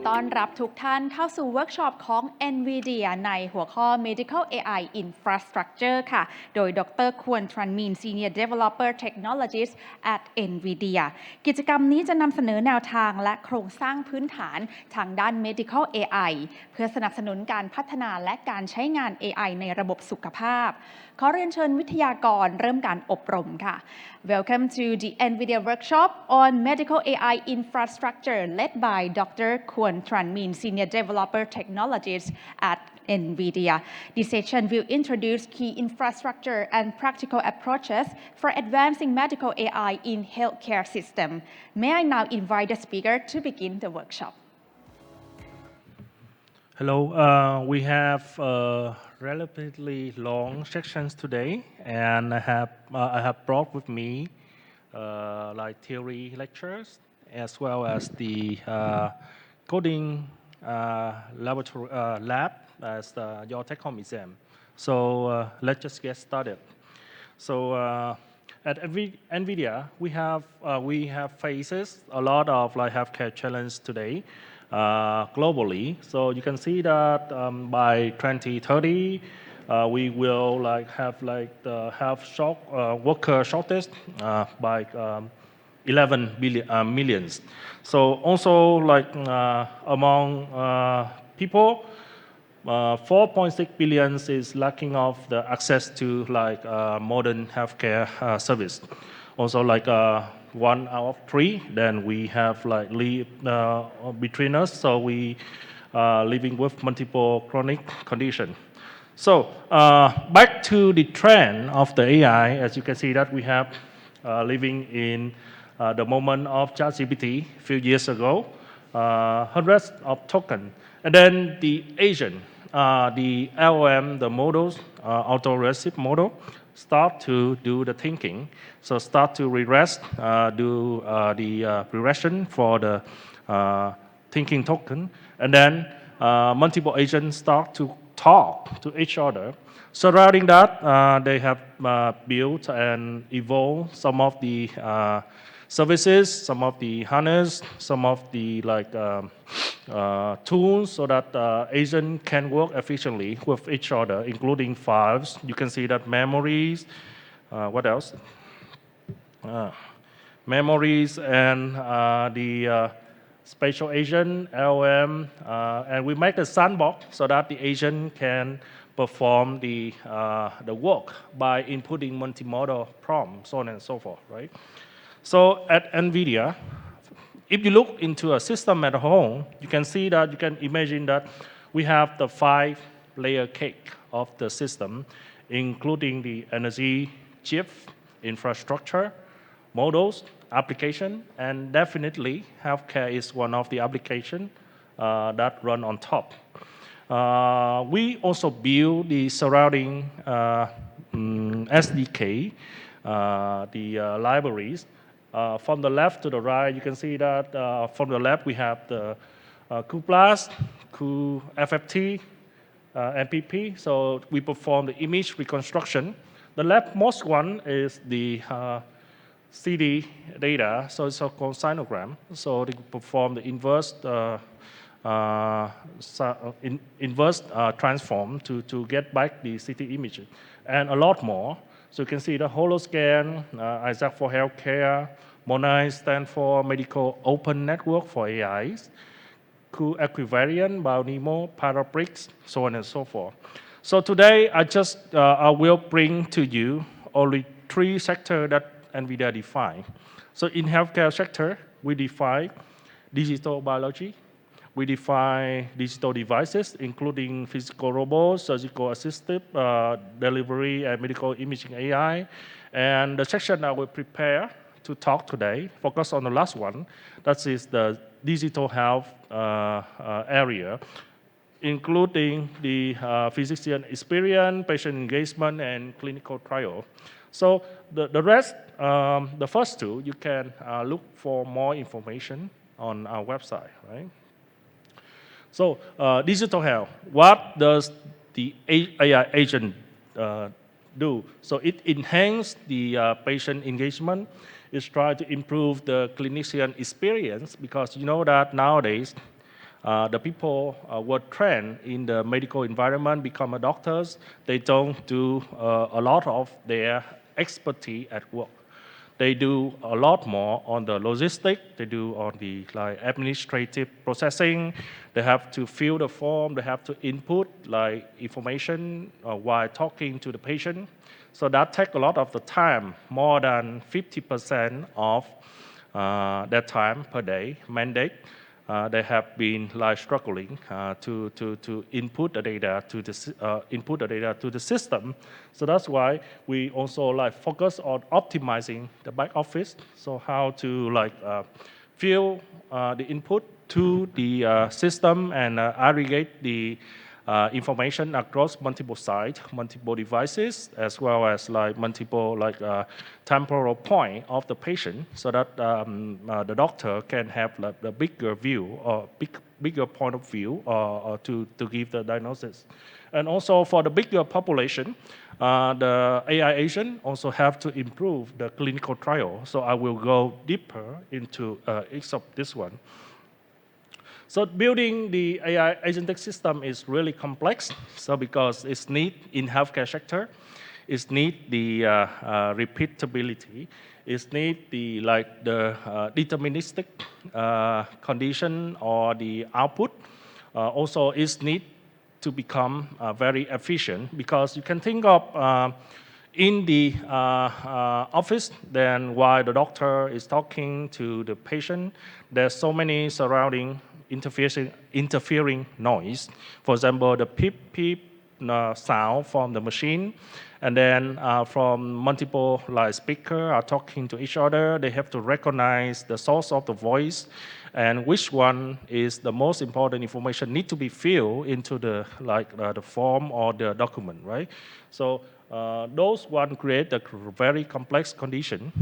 ต้อนรับทุกท่านเข้าสู่เวิร์กช็อปของ NVIDIA ในหัวข้อ Medical AI Infrastructure ค่ะ โดยดร. Quan Tran Minh Senior Developer Technologist at NVIDIA กิจกรรมนี้จะนำเสนอแนวทางและโครงสร้างพื้นฐานทางด้าน Medical AI เพื่อสนับสนุนการพัฒนาและการใช้งาน AI ในระบบสุขภาพ ขอเรียนเชิญวิทยากรเริ่มการอบรมค่ะ Welcome to the NVIDIA workshop on Medical AI Infrastructure led by Dr. Quan Tran Minh, Senior Developer Technologist at NVIDIA. This session will introduce key infrastructure and practical approaches for advancing medical AI in healthcare system. May I now invite the speaker to begin the workshop. Hello, we have relatively long sections today, and I have brought with me like theory lectures as well as the coding laboratory lab as your take-home exam. So let's just get started. So at NVIDIA, we have faces a lot of like healthcare challenges today. Globally, so you can see that by 2030, we will like have like the worker shortage by 11 millions. So also like among people, 4.6 billion is lacking of the access to like modern healthcare service. Also like 1 out of 3, then we have like between us, so we living with multiple chronic conditions. So back to the trend of the AI, as you can see that we have living in the moment of ChatGPT a few years ago, hundreds of tokens, and then the agent, the LLM, the models, auto-regressive model, start to do the thinking, so start to do the regression for the thinking token, and then multiple agents start to talk to each other. Surrounding that, they have built and evolved some of the services, some of the harness, some of the like tools so that agent can work efficiently with each other, including files. You can see that memories, what else? Memories and the spatial agent, LM, and we make a sandbox so that the agent can perform the work by inputting multimodal prompts, so on and so forth, right? So at NVIDIA, if you look into a system at home, you can see that, you can imagine that we have the 5-layer cake of the system, including the energy chip, infrastructure, models, application, and definitely healthcare is one of the applications that run on top. We also build the surrounding SDK, the libraries. From the left to the right, you can see that from the left we have the Q+, QFFT, MPP. So we perform the image reconstruction. The leftmost one is the CD data, so it's called sinogram. So they perform the inverse transform to get back the CT image, and a lot more. So you can see the HoloScan, Isaac for healthcare, MONAI stand for Medical Open Network for AIs, Equivariant, BioNemo, Parabricks, so on and so forth. So today I will bring to you only 3 sectors that NVIDIA define. So in healthcare sector, we define digital biology, we define digital devices, including physical robots, surgical assistive, delivery, and medical imaging AI. And the section I will prepare to talk today focus on the last one, that is the digital health area, including the physician experience, patient engagement, and clinical trial. So the rest, the first 2, you can look for more information on our website, right? So digital health, what does the AI agent do? So it enhances the patient engagement. It's trying to improve the clinician experience, because you know that nowadays the people were trained in the medical environment, become doctors. They don't do a lot of their expertise at work. They do a lot more on the logistic. They do on the administrative processing. They have to fill the form. They have to input information while talking to the patient. So that takes a lot of the time, more than 50% of their time per day mandate. They have been struggling to input the data to the system. So that's why we also focus on optimizing the back office. So how to fill the input to the system and aggregate the information across multiple sites, multiple devices, as well as multiple temporal point of the patient, so that the doctor can have the bigger view or bigger point of view to give the diagnosis. And also for the bigger population, the AI agent also have to improve the clinical trial. So I will go deeper into each of this one. So building the AI agentic system is really complex. So because it's need in healthcare sector, it's need the repeatability, it's need the deterministic condition or the output. Also, it's need to become very efficient, because you can think of in the office, then while the doctor is talking to the patient, there's so many surrounding interfering noise. For example, the peep sound from the machine, and then from multiple speaker are talking to each other. They have to recognize the source of the voice and which one is the most important information need to be filled into the the form or the document, right? So those one create a very complex condition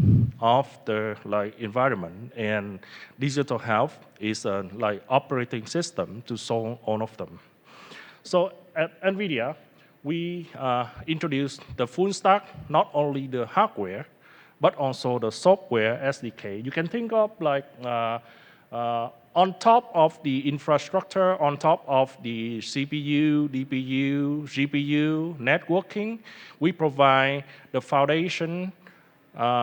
of the environment, and digital health is a operating system to solve all of them. So at NVIDIA, we introduced the full stack, not only the hardware, but also the software SDK. You can think of on top of the infrastructure, on top of the CPU, DPU, GPU, networking, we provide the foundation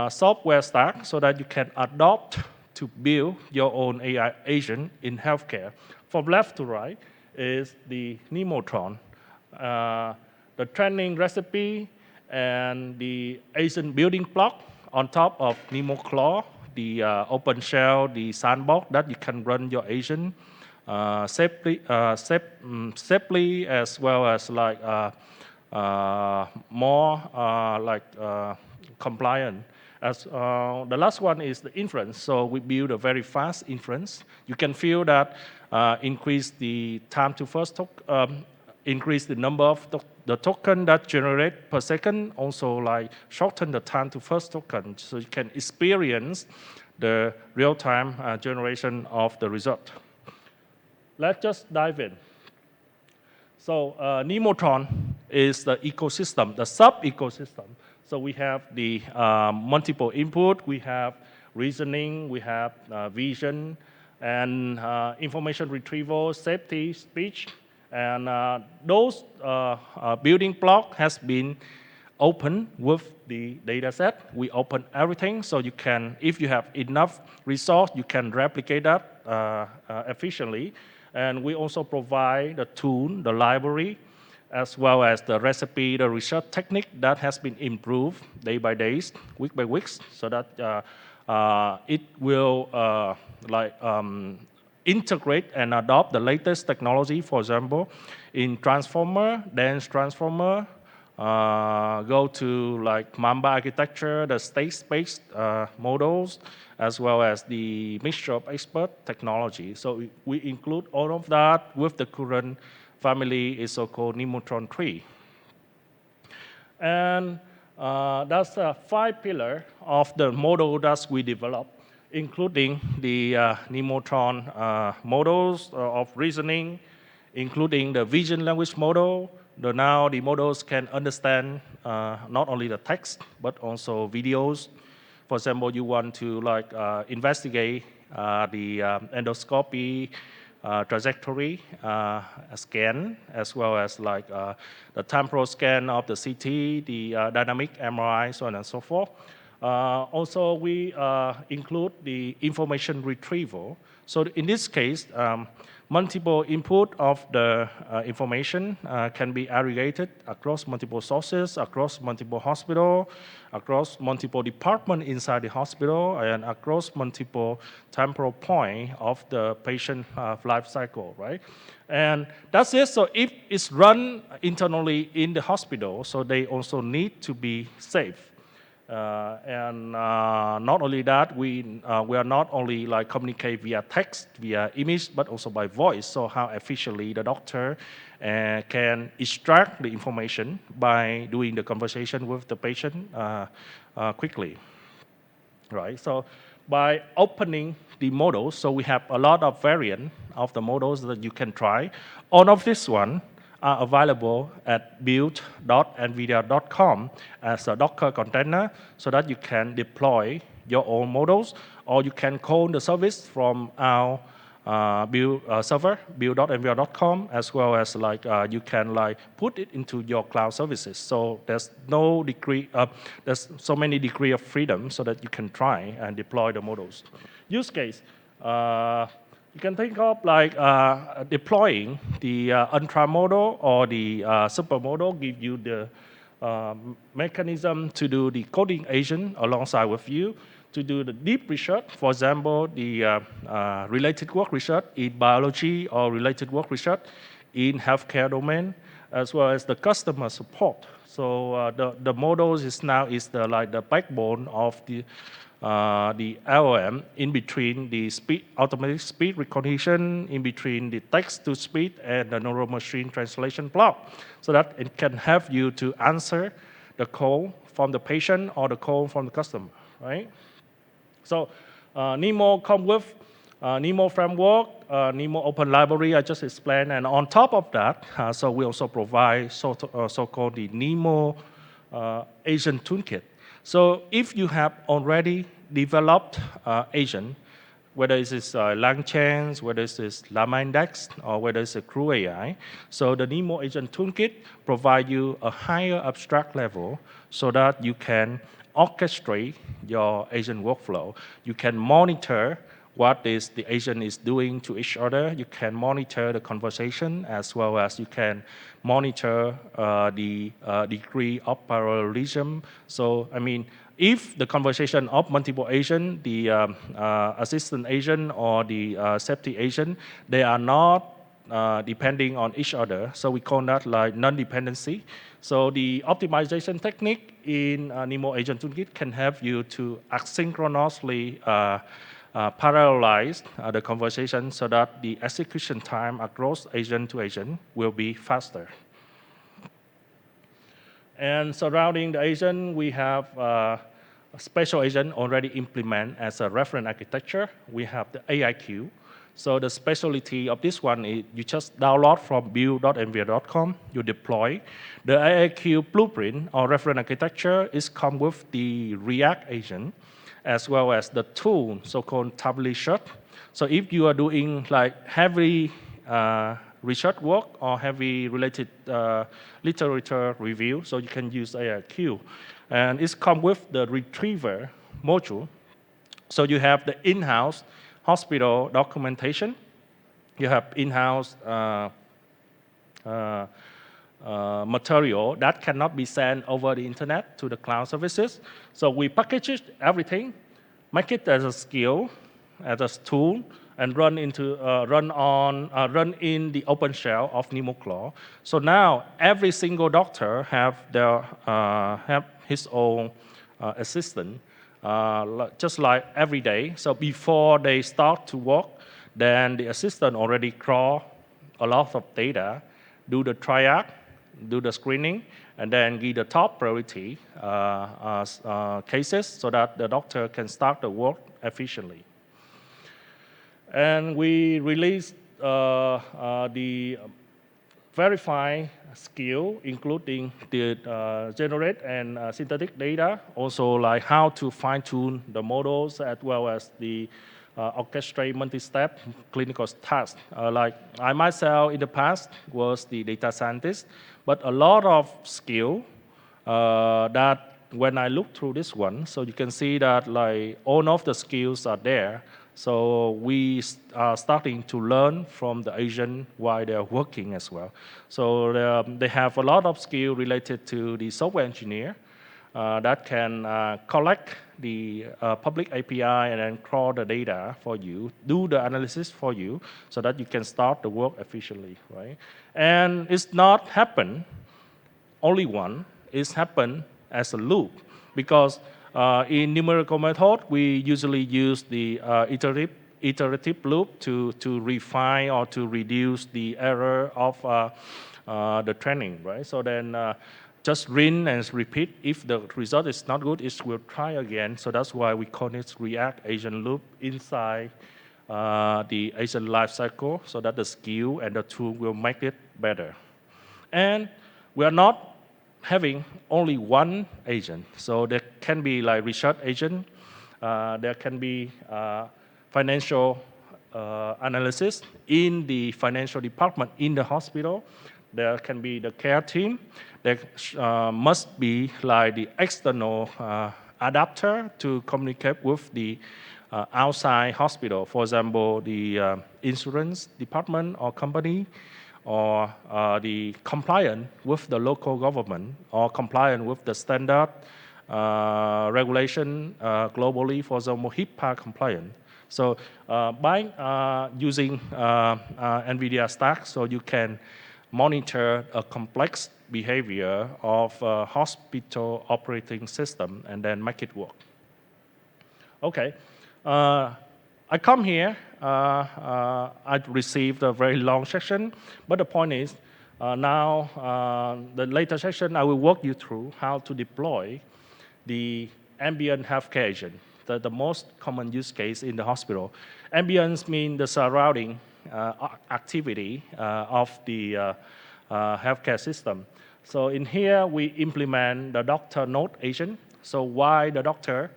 software stack so that you can adopt to build your own AI agent in healthcare. From left to right is the Nemotron, the training recipe and the agent building block on top of NemoClaw, the open shell, the sandbox that you can run your agent safely, as well as more compliant. As the last one is the inference. So we build a very fast inference. You can feel that increase the time to first increase the number of the token that generate per second, also shorten the time to first token, so you can experience the real-time generation of the result. Let's just dive in. So Nemotron is the ecosystem, the sub-ecosystem. So we have the multiple input, we have reasoning, we have vision, and information retrieval, safety, speech. And those building block has been open with the data set. We open everything, so you can, if you have enough resource, you can replicate that efficiently. And we also provide the tool, the library, as well as the recipe, the research technique that has been improved day by day, week by week, so that it will integrate and adopt the latest technology. For example, in transformer, dense transformer, go to Mamba architecture, the state-space models, as well as the mixture of expert technology. So we include all of that with the current family is so-called Nemotron 3. And that's 5 pillars of the model that we developed, including the Nemotron models of reasoning, including the vision language model. Now the models can understand not only the text, but also videos. For example, you want to investigate the endoscopy trajectory scan, as well as like the temporal scan of the CT, the dynamic MRI, so on and so forth. Also, we include the information retrieval. So in this case, multiple input of the information can be aggregated across multiple sources, across multiple hospitals, across multiple departments inside the hospital, and across multiple temporal points of the patient life cycle, right? And that's it. So if it's run internally in the hospital, so they also need to be safe. And not only that, we are not only like communicate via text, via image, but also by voice. So how efficiently the doctor can extract the information by doing the conversation with the patient quickly, right? So by opening the models, so we have a lot of variant of the models that you can try. All of this one are available at build.nvidia.com as a Docker container so that you can deploy your own models, or you can call the service from our build server, build.nvidia.com, as well as like you can like put it into your cloud services. So there's no degree, there's so many degree of freedom so that you can try and deploy the models. Use case. You can think of like deploying the ultra model or the super model, give you the mechanism to do the coding agent alongside with you, to do the deep research, for example, the related work research in biology or related work research in healthcare domain, as well as the customer support. So the models is now like the backbone of the LLM in between the automatic speech recognition, in between the text to speech and the neural machine translation block, so that it can help you to answer the call from the patient or the call from the customer, right? So NeMo come with NeMo framework, NeMo open library I just explained, and on top of that, so we also provide so-called the NeMo agent toolkit. So if you have already developed agent, whether it's LangChain, whether it's Llama Index, or whether it's a Crew AI, so the NeMo agent toolkit provide you a higher abstract level so that you can orchestrate your agent workflow. You can monitor what is the agent is doing to each other. You can monitor the conversation, as well as you can monitor the degree of parallelism. So, I mean, if the conversation of multiple agents, the assistant agent or the safety agent, they are not depending on each other. So we call that like non-dependency. So the optimization technique in NeMo Agent Toolkit can help you to asynchronously parallelize the conversation so that the execution time across agent to agent will be faster. And surrounding the agent, we have a special agent already implemented as a reference architecture. We have the AIQ. So the specialty of this one is you just download from build.nvidia.com, you deploy. The AIQ blueprint or reference architecture is come with the React agent, as well as the tool, so-called tablet. So if you are doing like heavy research work or heavy related literature review, so you can use AIQ. And it's come with the retriever module. So you have the in-house hospital documentation. You have in-house material that cannot be sent over the internet to the cloud services. So we package it, everything, make it as a skill, as a tool, and run in the open shell of NeMo. So now every single doctor have his own assistant, just like every day. So before they start to work, then the assistant already crawl a lot of data, do the triage, do the screening, and then give the top priority cases so that the doctor can start the work efficiently. And we released the verify skill, including the generate and synthetic data, also like how to fine-tune the models, as well as the orchestrate multi-step clinical tasks. Like I myself in the past was the data scientist, but a lot of skill that when I look through this one, so you can see that like all of the skills are there. So we are starting to learn from the Asian while they are working as well. So they have a lot of skill related to the software engineer that can collect the public API and then crawl the data for you, do the analysis for you, so that you can start the work efficiently, right? And it's not happen only one. It's happen as a loop because in numerical method we usually use the iterative loop to refine or to reduce the error of the training, right? So then just rinse and repeat. If the result is not good, it will try again. So that's why we call it React agent loop inside the agent lifecycle, so that the skill and the tool will make it better. And we are not having only one agent. So there can be like research agent, there can be financial analysis in the financial department in the hospital. There can be the care team. There must be like the external adapter to communicate with the outside hospital. For example, the insurance department or company, or the compliant with the local government, or compliant with the standard regulation globally, for example, HIPAA compliant. So by using NVIDIA stack, so you can monitor a complex behavior of a hospital operating system and then make it work. Okay. I come here, I received a very long session, but the point is, now the later session, I will walk you through how to deploy the ambient healthcare agent, the most common use case in the hospital. Ambience means the surrounding activity of the healthcare system. So in here, we implement the doctor note agent. So while the doctor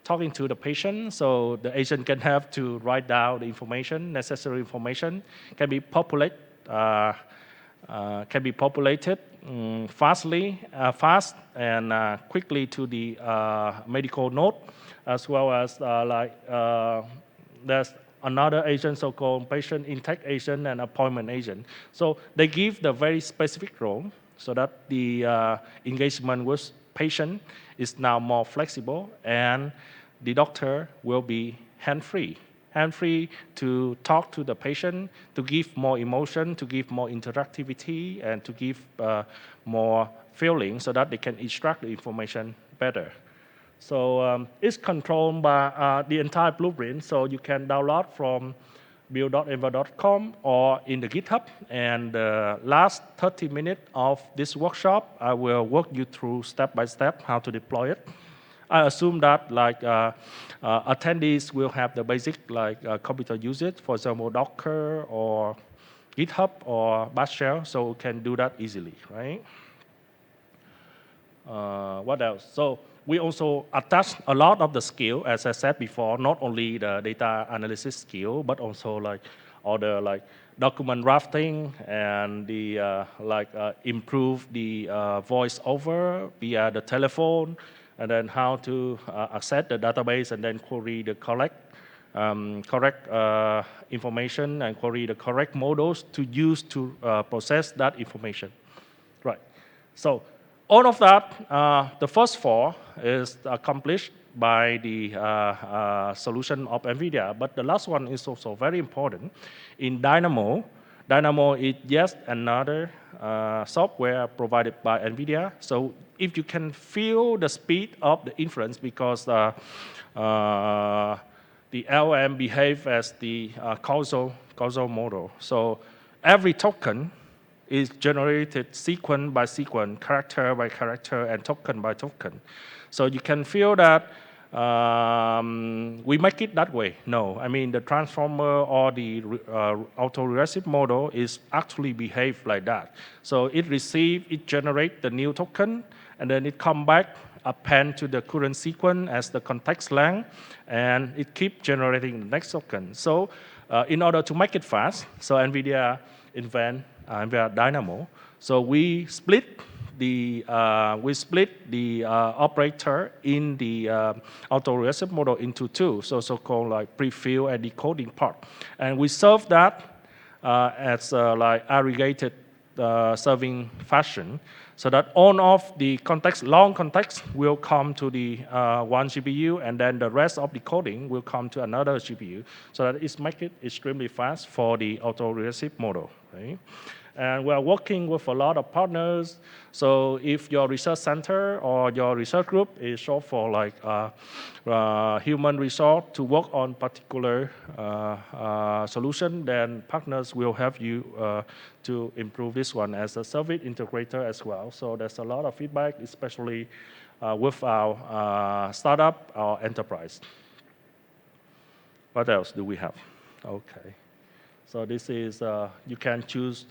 talking to the patient, so the agent can have to write down the information, necessary information, can be populated fast and quickly to the medical note, as well as there's another agent, so-called patient intake agent and appointment agent. So they give the very specific role so that the engagement with patient is now more flexible, and the doctor will be hand-free to talk to the patient, to give more emotion, to give more interactivity, and to give more feeling so that they can extract the information better. So it's controlled by the entire blueprint, so you can download from build.nvia.com or in the GitHub. And the last 30 minutes of this workshop, I will walk you through step by step how to deploy it. I assume that like attendees will have the basic like computer usage, for example, Docker or GitHub or Bash shell, so we can do that easily, right? What else? So we also attach a lot of the skill, as I said before, not only the data analysis skill, but also like other like document drafting and the improve the voice over via the telephone, and then how to access the database and then query the correct information and query the correct models to use to process that information. Right. So all of that, the first four is accomplished by the solution of NVIDIA, but the last one is also very important. In Dynamo is just another software provided by NVIDIA. So if you can feel the speed of the inference, because the LM behave as the causal model. So every token is generated sequence by sequence, character by character, and token by token. So you can feel that we make it that way. No, I mean the transformer or the autoregressive model is actually behave like that. So it generate the new token, and then it come back append to the current sequence as the context length, and it keeps generating the next token. So in order to make it fast, so NVIDIA invent NVIDIA Dynamo. So we split the operator in the autoregressive model into two, so-called like prefill and decoding part, and we serve that as like aggregated serving fashion, so that all of the context, long context, will come to the one GPU, and then the rest of the coding will come to another GPU, so that it makes it extremely fast for the autoregressive model. Right? And we are working with a lot of partners. So if your research center or your research group is short for like human resource to work on particular solution, then partners will help you to improve this one as a service integrator as well. So there's a lot of feedback, especially with our startup, our enterprise. What else do we have? Okay. So this is, you can choose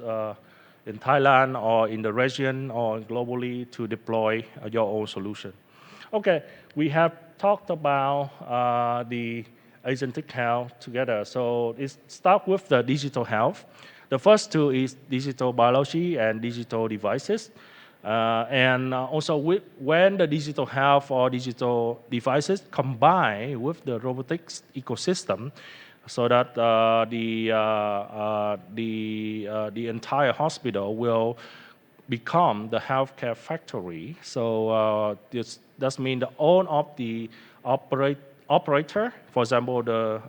in Thailand or in the region or globally to deploy your own solution. Okay, we have talked about the agentic health together. So it starts with the digital health. The first two is digital biology and digital devices. And also when the digital health or digital devices combine with the robotics ecosystem, so that the entire hospital will become the healthcare factory. So this does mean the all of the operator, for example, the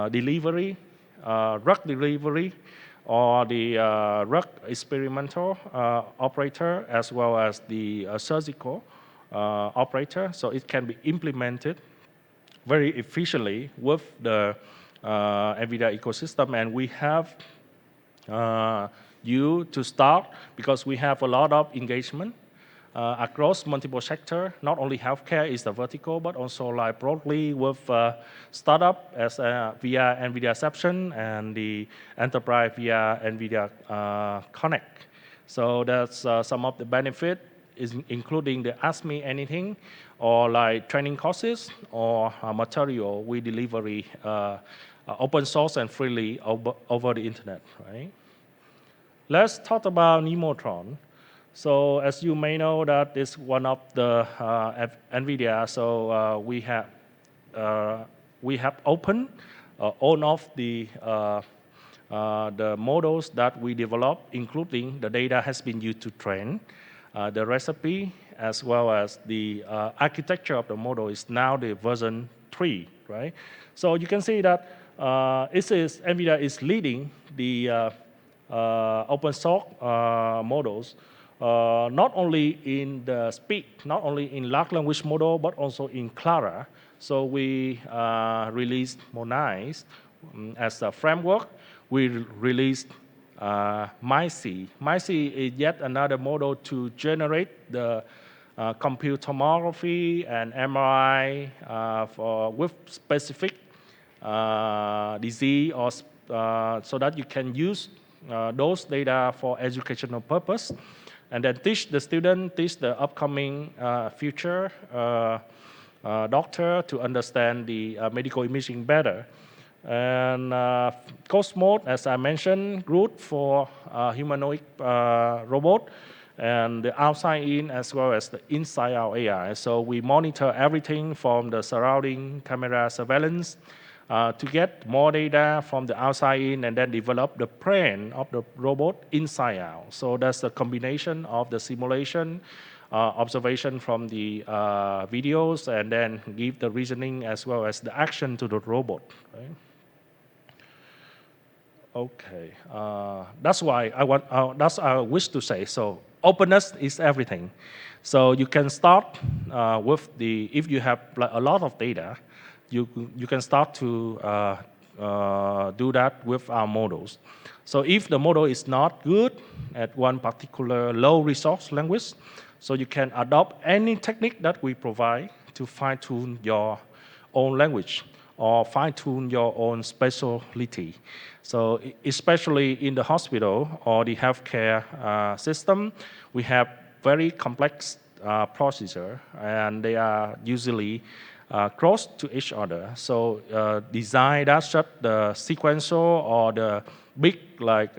delivery, drug delivery, or the drug experimental operator, as well as the surgical operator. So it can be implemented very efficiently with the NVIDIA ecosystem, and we have you to start because we have a lot of engagement across multiple sectors. Not only healthcare is the vertical, but also like broadly with startup as via NVIDIACeption and the enterprise via NVIDIA Connect. So that's some of the benefit, is including the Ask Me Anything, or like training courses or material we deliver open source and freely over the internet, right? Let's talk about Nemotron. So as you may know, that is one of the NVIDIA. So we have opened all of the models that we develop, including the data has been used to train. The recipe as well as the architecture of the model is now the version 3, right? So you can see that NVIDIA is leading the open source models, not only in the speed, not only in large language model, but also in Clara. So we released Monais as a framework. We released MyC. MyC is yet another model to generate the compute tomography and MRI with specific disease, or so that you can use those data for educational purpose, and then teach the student, teach the upcoming future doctor to understand the medical imaging better. And Ghost Mode, as I mentioned, good for humanoid robot, and the outside-in as well as the inside-out AI. So we monitor everything from the surrounding camera surveillance to get more data from the outside in, and then develop the brain of the robot inside out. So that's the combination of the simulation, observation from the videos, and then give the reasoning as well as the action to the robot. Right? Okay, that's why that's I wish to say. So openness is everything. So you can start with if you have like a lot of data, you can start to do that with our models. So if the model is not good at one particular low resource language, so you can adopt any technique that we provide to fine-tune your own language or fine-tune your own specialty. So especially in the hospital or the healthcare system, we have very complex processor, and they are usually close to each other. So design that such the sequential or the big like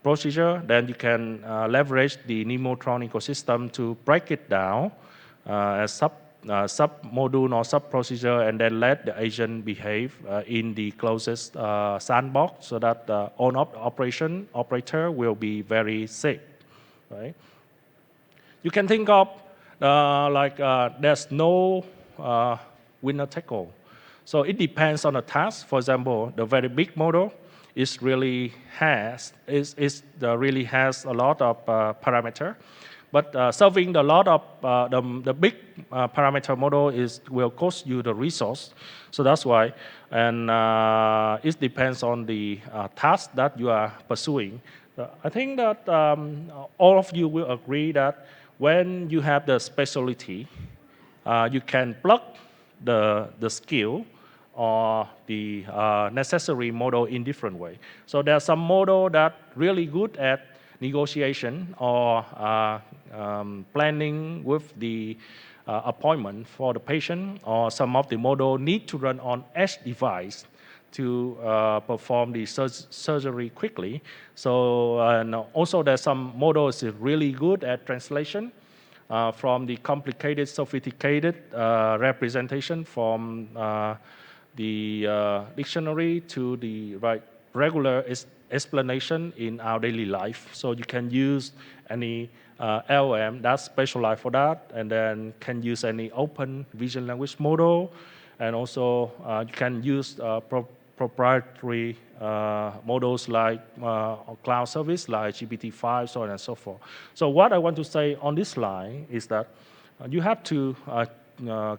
procedure, then you can leverage the Nemotron ecosystem to break it down as sub-module or sub-procedure, and then let the agent behave in the closest sandbox so that the operator will be very safe, right? You can think of there's no winner take all. So it depends on the task. For example, the very big model really has a lot of parameter. But serving a lot of the big parameter model will cost you the resource. So that's why, and it depends on the task that you are pursuing. I think that all of you will agree that when you have the specialty, you can plug the skill or the necessary model in different way. So there are some model that really good at negotiation or planning with the appointment for the patient, or some of the model need to run on edge device to perform the surgery quickly. So and also there's some models that are really good at translation from the complicated, sophisticated representation from the dictionary to the regular explanation in our daily life. So you can use any LLM that's specialized for that, and then can use any open vision language model, and also you can use proprietary models like cloud service like GPT-5, so on and so forth. So what I want to say on this line is that you have to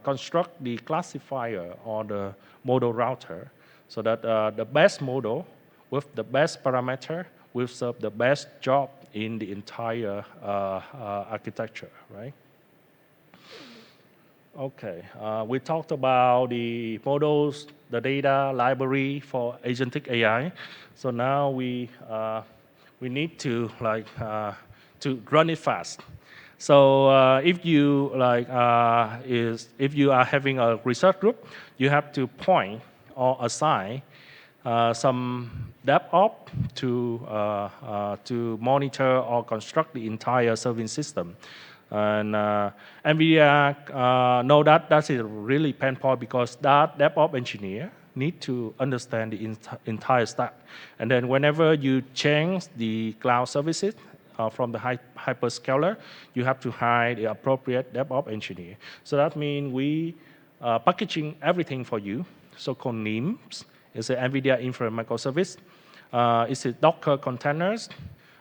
construct the classifier or the model router so that the best model with the best parameter will serve the best job in the entire architecture, right? Okay, we talked about the models, the data library for agentic AI. So now we need to to run it fast. So if you if you are having a research group, you have to point or assign some DevOps to monitor or construct the entire serving system. And NVIDIA know that that's a really pain point, because that DevOps engineer need to understand the entire stack. And then whenever you change the cloud services from the hyperscaler, you have to hire the appropriate DevOps engineer. So that means we packaging everything for you, so-called NIMs. It's an NVIDIA Inference Microservice. It's a Docker containers.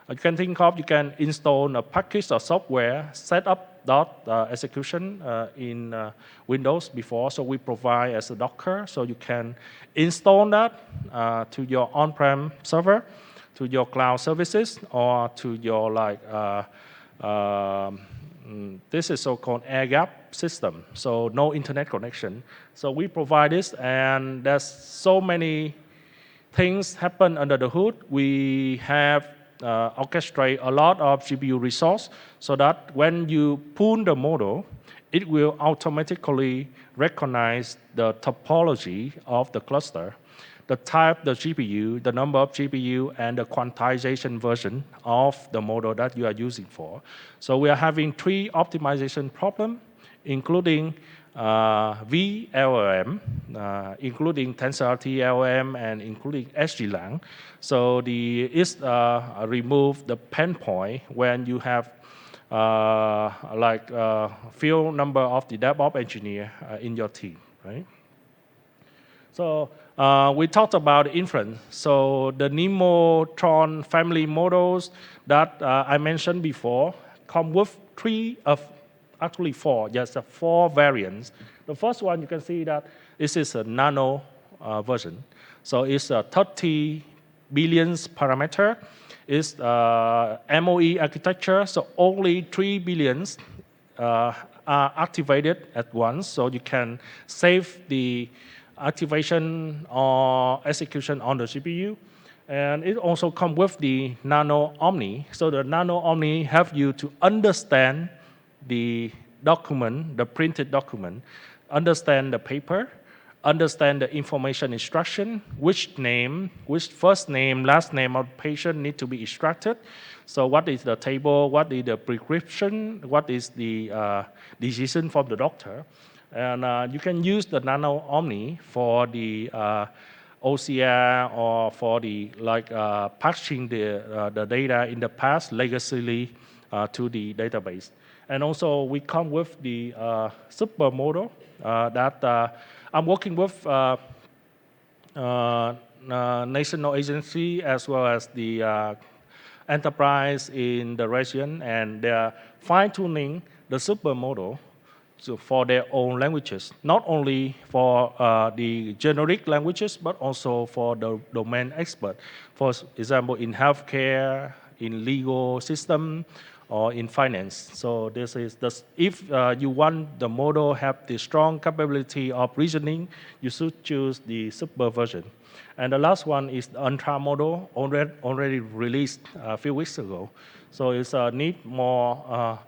You can think of, you can install a package or software, set up execution in Windows before. So we provide as a Docker, so you can install that to your on-prem server, to your cloud services, or to your this is so-called air-gap system, so no internet connection. So we provide this, and there's so many things happen under the hood. We have orchestrate a lot of GPU resource, so that when you pull the model, it will automatically recognize the topology of the cluster, the type, the GPU, the number of GPU, and the quantization version of the model that you are using for. So we are having 3 optimization problems, including VLLM, including TensorRT LLM, and including SGLang. So it remove the pain point when you have few number of the DevOps engineer in your team, right? So we talked about inference. So the Nemotron family models that I mentioned before come with 4 variants. The first one, you can see that this is a nano version. So it's a 30 billions parameter. It's MOE architecture, so only 3 billions are activated at once. So you can save the activation or execution on the CPU. And it also comes with the Nano Omni. So the Nano Omni helps you to understand the document, the printed document, understand the paper, understand the information instruction, which name, which first name, last name of patient need to be extracted. So what is the table, what is the prescription, what is the decision from the doctor. And you can use the Nano Omni for the OCR or for the patching the data in the past legally to the database. And also we come with the supermodel that I'm working with national agency as well as the enterprise in the region, and they are fine-tuning the supermodel for their own languages, not only for the generic languages, but also for the domain expert. For example, in healthcare, in legal system, or in finance. So this is if you want the model have the strong capability of reasoning, you should choose the super version. And the last one is the Ultra model, already released a few weeks ago. So it's need more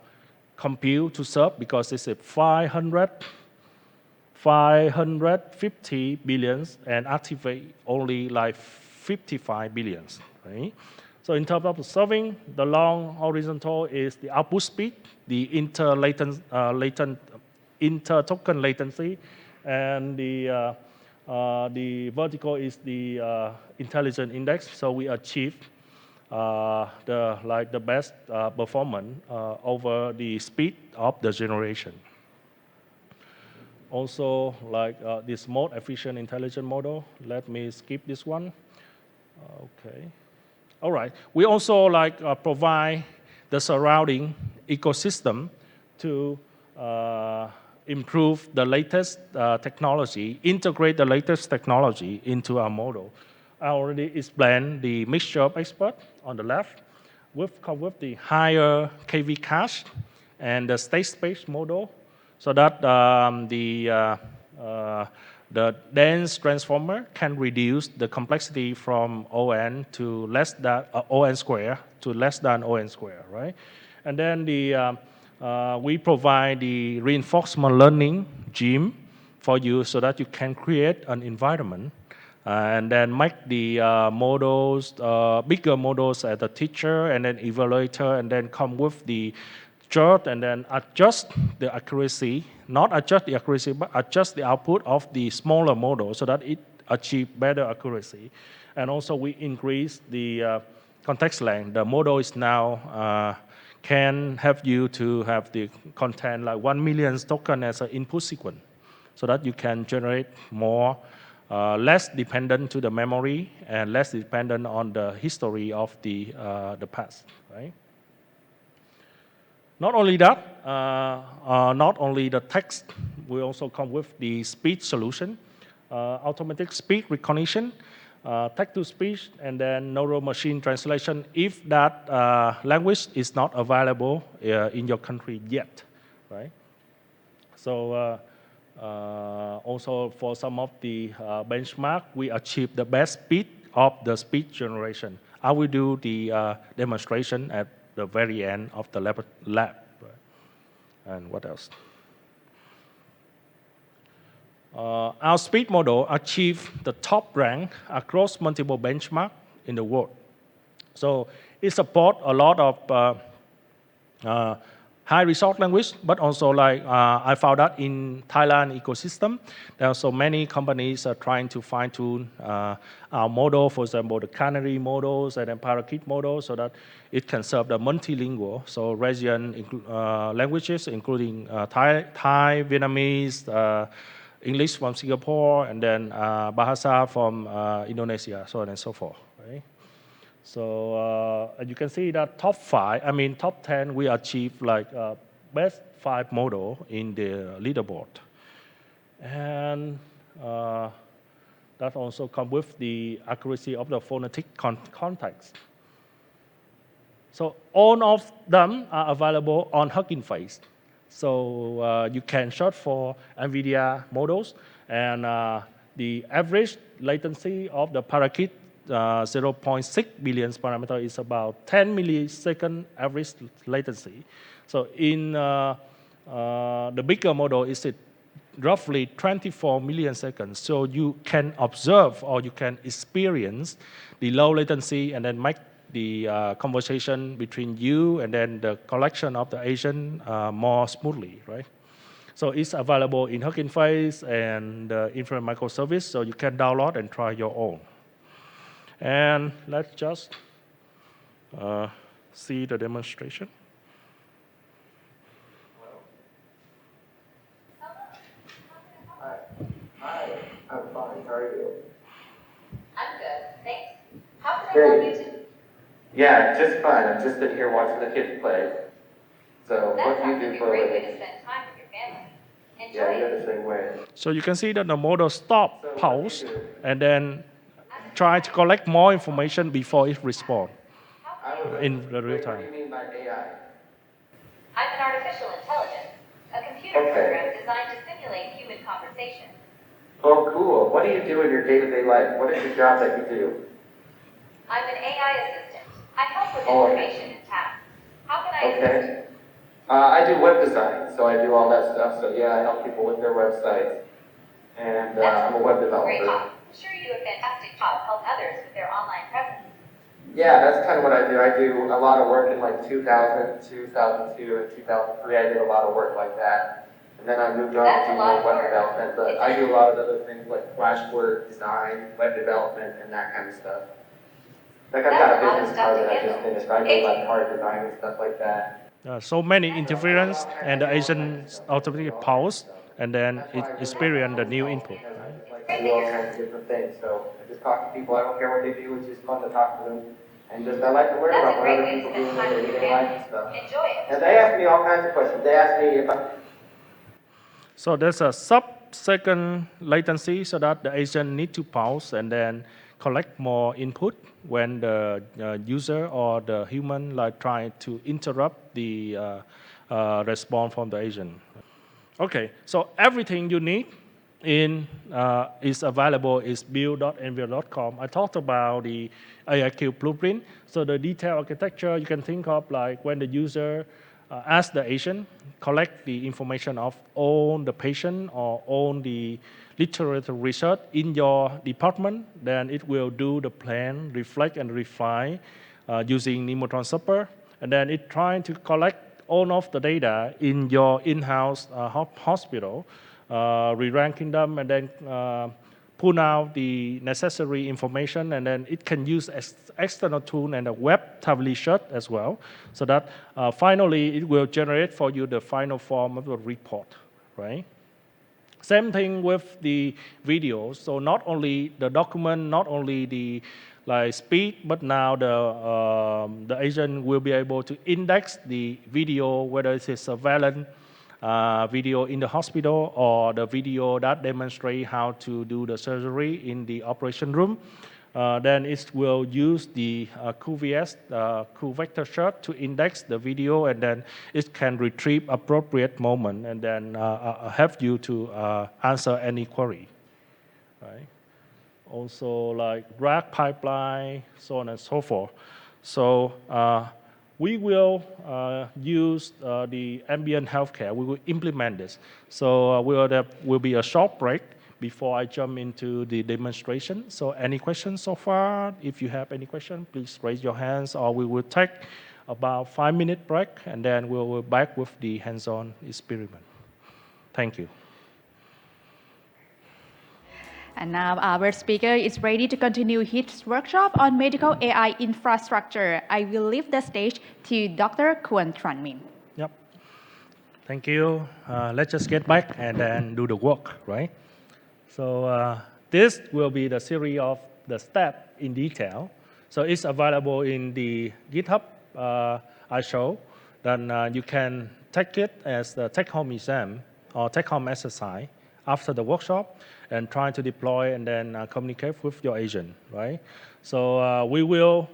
compute to serve because it's a 550 billions and activate only like 55 billions, right? So in terms of serving, the long horizontal is the output speed, the inter-token latency, and the vertical is the intelligence index. So we achieve the best performance over the speed of the generation. Also, this more efficient intelligent model. Let me skip this one. Okay. All right. We also provide the surrounding ecosystem to improve the latest technology, integrate the latest technology into our model. I already explained the mixture of expert on the left with the higher KV cache and the state space model, so that the dense transformer can reduce the complexity from ON to less than ON square to less than ON square, right? And then we provide the reinforcement learning gym for you so that you can create an environment and then make the models, bigger models as a teacher and then evaluator, and then come with the chart and then adjust the accuracy, not adjust the accuracy, but adjust the output of the smaller model so that it achieves better accuracy. And also we increase the context length. The model is now can help you to have the content like 1 million token as an input sequence so that you can generate more, less dependent to the memory and less dependent on the history of the past, right? Not only that, not only the text, we also come with the speech solution, automatic speech recognition, text-to-speech, and then neural machine translation if that language is not available in your country yet, right? So also for some of the benchmark, we achieve the best speed of the speech generation. I will do the demonstration at the very end of the lab. Right? And what else? Our speed model achieved the top rank across multiple benchmarks in the world. So it supports a lot of high result language, but also I found out in Thailand ecosystem, there are so many companies are trying to fine-tune our model, for example, the canary models and then parakeet models, so that it can serve the multilingual, so region languages, including Thai, Vietnamese, English from Singapore, and then Bahasa from Indonesia, so on and so forth. Right? So you can see that top 10, we achieved best 5 model in the leaderboard. And that also comes with the accuracy of the phonetic context. So all of them are available on Hugging Face. So you can search for NVIDIA models, and the average latency of the parakeet 0.6 billion parameter is about 10 millisecond average latency. So in the bigger model is it roughly 24 million seconds. So you can observe or you can experience the low latency and then make the conversation between you and then the collection of the agent more smoothly, right? So it's available in Hugging Face and Inference Microservice, so you can download and try your own. And let's just see the demonstration. Hi, I'm fine. How are you? I'm good, thanks. How can I help you today? Yeah, just fine. I'm just in here watching the kids play. So, That what do you sounds like do a for a great way living? to spend time with your family. Enjoy Yeah, it. you're the same way. So you can see that the model stop, So what pause, do you do? and then try to collect more information before it responds How I can I was in the real Wait, what time. do you mean by AI? I'm an artificial intelligence, a computer Okay. program designed to simulate human conversation. Oh, cool. What do you do in your day-to-day life? What is your job that you do? I'm an AI assistant. I help with Oh, information and tasks. How can I assist you? Okay. I do web design, so I do all that stuff. So yeah, I help people with their websites. And I'm a web Great developer. job. I'm sure you do a fantastic job helping others with their online presence. Yeah, that's kind of what I do. I do a lot of work in like 2000, 2002, and 2003. I did a lot of work like that. And then I moved on That's to a lot more of web work. development, but I do a lot of other things like flashboard design, web development, and that kind of stuff. Like I've got a That's a lot of business stuff card to that I just handle. finished. I do like card design and stuff like that. So many interference, and the agent automatically pause, and then it experience the new input. Because I just like to do all kinds of different things. So I just talk to people. I don't care what they do. It's just fun to talk to them. And just I like to learn That's about a what great other way to people do spend in time their with your day-to-day life family. and stuff. Enjoy it. And they ask me all kinds of questions. They ask me if I So there's a sub-second latency so that the agent need to pause and then collect more input when the user or the human like trying to interrupt the response from the agent. Okay, so everything you need is available is build.nvl.com. I talked about the AIQ blueprint. So the detailed architecture you can think of like when the user asks the agent collect the information of all the patient or all the literature research in your department, then it will do the plan, reflect and refine using Nemotron Super, and then it trying to collect all of the data in your in-house hospital, re-ranking them, and then pull out the necessary information, and then it can use external tool and a web tabulation as well, so that finally it will generate for you the final form of the report, right? Same thing with the videos. So not only the document, not only the like speed, but now the agent will be able to index the video, whether it's a surveillance video in the hospital or the video that demonstrate how to do the surgery in the operation room. Then it will use the QVS, Q vector search, to index the video, and then it can retrieve appropriate moment and then help you to answer any query, right? Also like RAG pipeline, so on and so forth. So we will use the ambient healthcare. We will implement this. So there will be a short break before I jump into the demonstration. So any questions so far? If you have any question, please raise your hands, or we will take about 5-minute break, and then we'll be back with the hands-on experiment. Thank you. And now our speaker is ready to continue his workshop on medical AI infrastructure. I will leave the stage to Dr. Quan Minh. Yep. Thank you. Let's just get back and then do the work, right? So this will be the series of the step in detail. So it's available in the GitHub I show. Then you can take it as the take-home exam or take-home exercise after the workshop and try to deploy and then communicate with your agent, right? So we will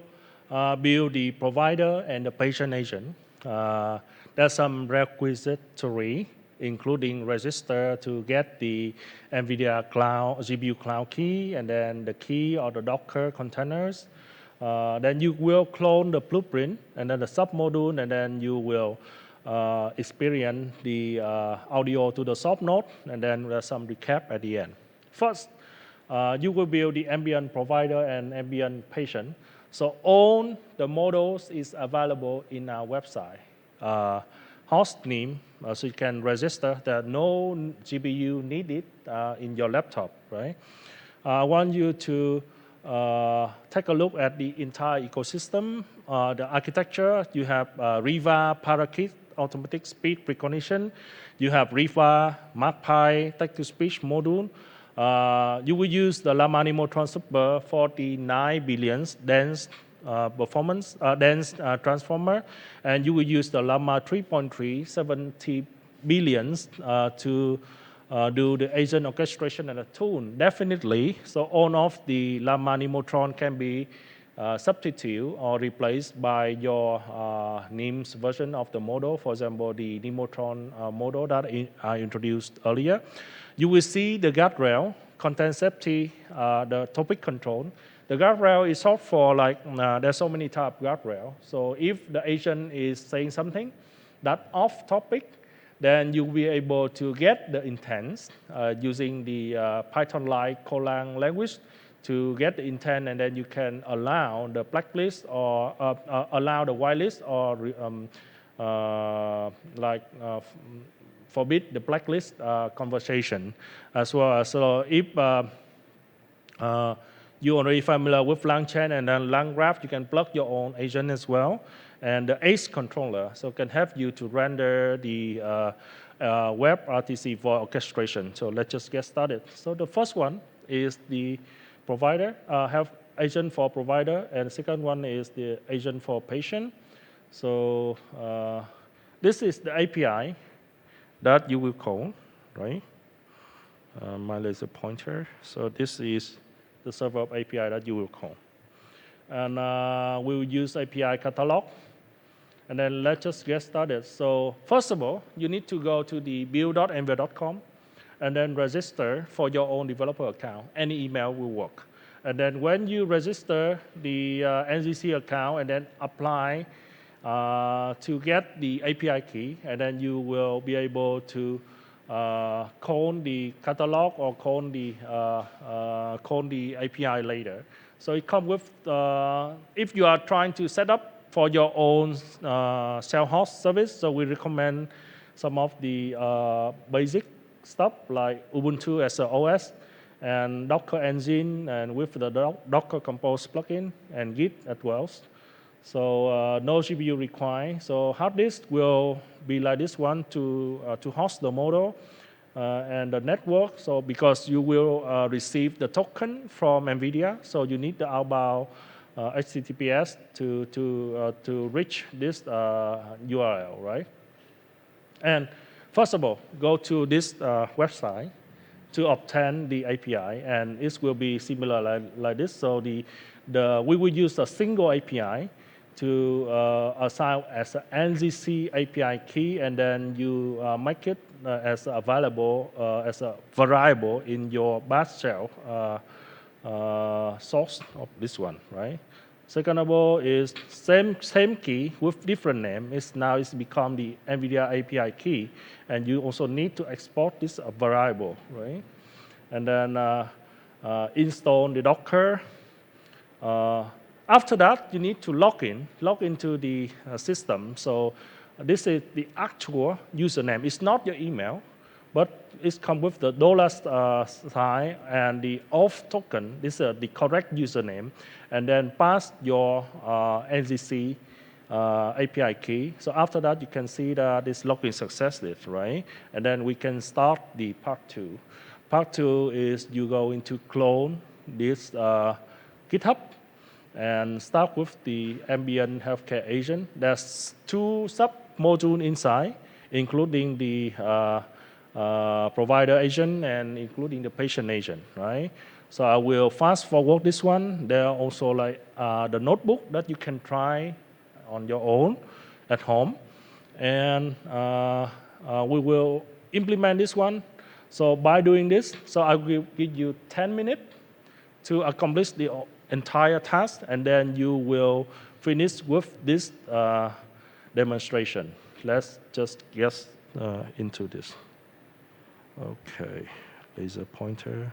build the provider and the patient agent. There's some requisitory including register to get the NVIDIA cloud, GPU cloud key, and then the key or the Docker containers. Then you will clone the blueprint and then the submodule, and then you will experience the audio to the soft node, and then there's some recap at the end. First, you will build the ambient provider and ambient patient. So all the models is available in our website. Host name, so you can register that no GPU needed in your laptop, right? I want you to take a look at the entire ecosystem. The architecture, you have Riva, Parakit, automatic speech recognition. You have Riva, MagPi, text-to-speech module. You will use the Llama Nemotron Super for the 9 billion dense dense transformer, and you will use the Llama 3.3 70 billions to do the agent orchestration and the tune. Definitely, so all of the Llama Nemotron can be substituted or replaced by your NIM's version of the model. For example, the Nemotron model that I introduced earlier. You will see the guardrail, content safety, the topic control. The guardrail is short for like, there's so many types of guardrail. So if the agent is saying something that off topic, then you'll be able to get the intent using the Python-like Golang language to get the intent, and then you can allow the blacklist or allow the whitelist or forbid the blacklist conversation as well. So if you're already familiar with LangChain and then LangGraph, you can plug your own agent as well. And the ACE controller, so can help you to render the web RTC for orchestration. So let's just get started. So the first one is the provider, have agent for provider, and the second one is the agent for patient. So this is the API that you will call, right? My laser pointer. So this is the server of API that you will call. And we will use API catalog. And then let's just get started. So first of all, you need to go to the build.nvia.com and then register for your own developer account. Any email will work. And then when you register the NGC account and then apply to get the API key, and then you will be able to clone the catalog or clone the API later. So it comes with, if you are trying to set up for your own self-host service, so we recommend some of the basic stuff like Ubuntu as an OS and Docker engine, and with the Docker Compose plugin and Git as well. So no GPU required. So hard disk will be like this one to host the model and the network. So because you will receive the token from NVIDIA, so you need the outbound HTTPS to reach this URL, right? And first of all, go to this website to obtain the API, and it will be similar like this. So we will use a single API to assign as an NGC API key, and then you make it as available as a variable in your bash shell source of this one, right? Second of all is same key with different name. It's become the NVIDIA API key, and you also need to export this variable, right? And then install the Docker. After that, you need to log into the system. So this is the actual username. It's not your email, but it comes with the $sign and the auth token. This is the correct username, and then pass your NGC API key. So after that, you can see that it's login successful, right? And then we can start the part two. Part two is you go into clone this GitHub and start with the ambient healthcare agent. There's two sub-modules inside, including the provider agent and including the patient agent, right? So I will fast forward this one. There are also like the notebook that you can try on your own at home. And we will implement this one. So by doing this, so I will give you 10 minutes to accomplish the entire task, and then you will finish with this demonstration. Let's just get into this. Okay, laser pointer.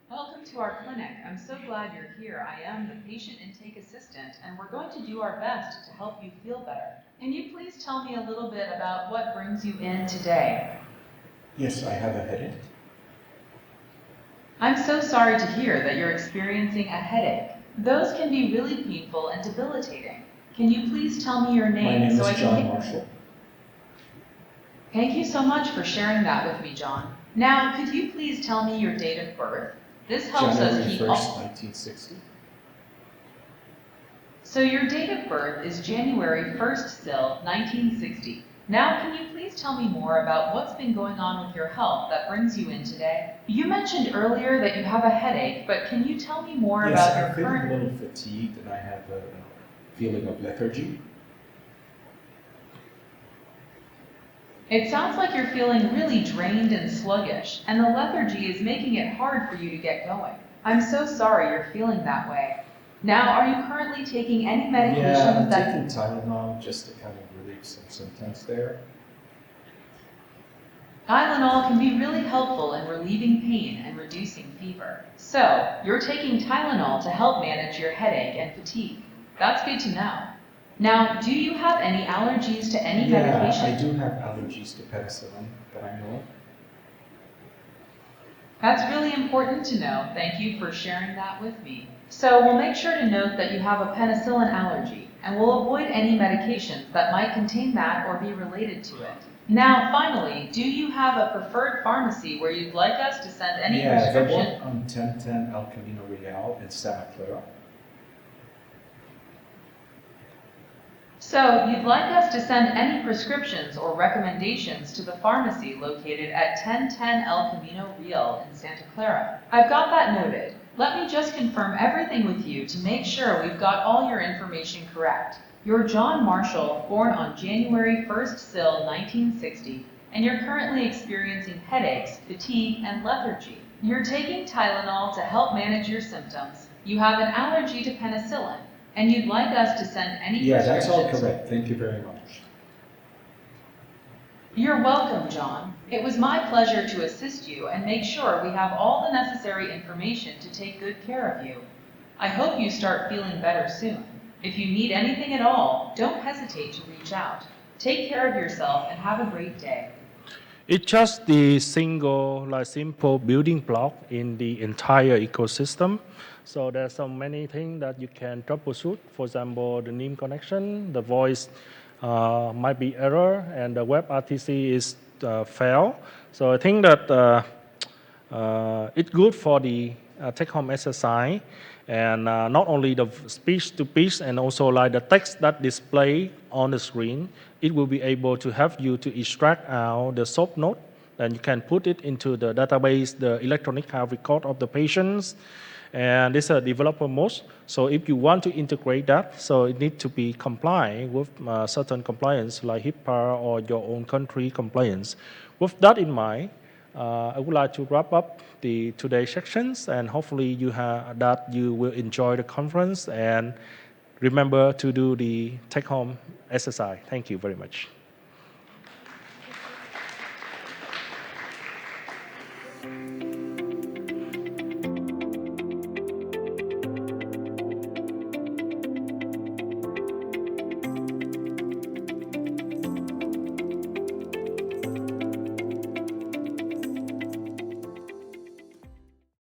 Welcome to our clinic. I'm so glad you're here. I am the patient intake assistant, and we're going to do our best to help you feel better. Can you please tell me a little bit about what brings you in today? Yes, I have a headache. I'm so sorry to hear that you're experiencing a headache. Those can be really painful and debilitating. Can you please tell me your name? My name so I is can John get... Marshall. Thank you so much for sharing that with me, John. Now, could you please tell me your date of birth? This helps us January keep 1st, 1960. So your date of birth is January 1st still, 1960. Now, can you please tell me more about what's been going on with your health that brings you in today? You mentioned earlier that you have a headache, but can you tell me more about your Yes, I'm feeling current... a little fatigued and I have a feeling of lethargy. It sounds like you're feeling really drained and sluggish, and the lethargy is making it hard for you to get going. I'm so sorry you're feeling that way. Now, are you currently taking any medications Yeah, I'm that... taking Tylenol just to kind of relieve some symptoms there. Tylenol can be really helpful in relieving pain and reducing fever. So, you're taking Tylenol to help manage your headache and fatigue. That's good to know. Now, do you have any allergies to any medication? I do have allergies to penicillin that I know of. That's really important to know. Thank you for sharing that with me. So we'll make sure to note that you have a penicillin allergy, and we'll avoid any medications that might contain that or be related to it. Now, finally, do you have a preferred pharmacy where you'd like us to send any prescription? Yeah, the one on 1010 El Camino Real in Santa Clara. So, you'd like us to send any prescriptions or recommendations to the pharmacy located at 1010 El Camino Real in Santa Clara. I've got that noted. Let me just confirm everything with you to make sure we've got all your information correct. You're John Marshall, born on January 1st still, 1960, and you're currently experiencing headaches, fatigue, and lethargy. You're taking Tylenol to help manage your symptoms. You have an allergy to penicillin, and you'd like us to send any Yeah, prescriptions. that's all correct. Thank you very much. You're welcome, John. It was my pleasure to assist you and make sure we have all the necessary information to take good care of you. I hope you start feeling better soon. If you need anything at all, don't hesitate to reach out. Take care of yourself and have a great day. It's just the simple building block in the entire ecosystem. So there's so many things that you can troubleshoot. For example, the NIM connection, the voice might be error, and the web RTC is fail. So I think that it's good for the take-home exercise, and not only the speech-to-speech and also like the text that display on the screen, it will be able to help you to extract out the soap note, and you can put it into the database, the electronic health record of the patients, and this is a developer mode. So if you want to integrate that, so it needs to be compliant with certain compliance like HIPAA or your own country compliance. With that in mind, I would like to wrap up the today's sections, and hopefully you will enjoy the conference and remember to do the take-home exercise. Thank you very much.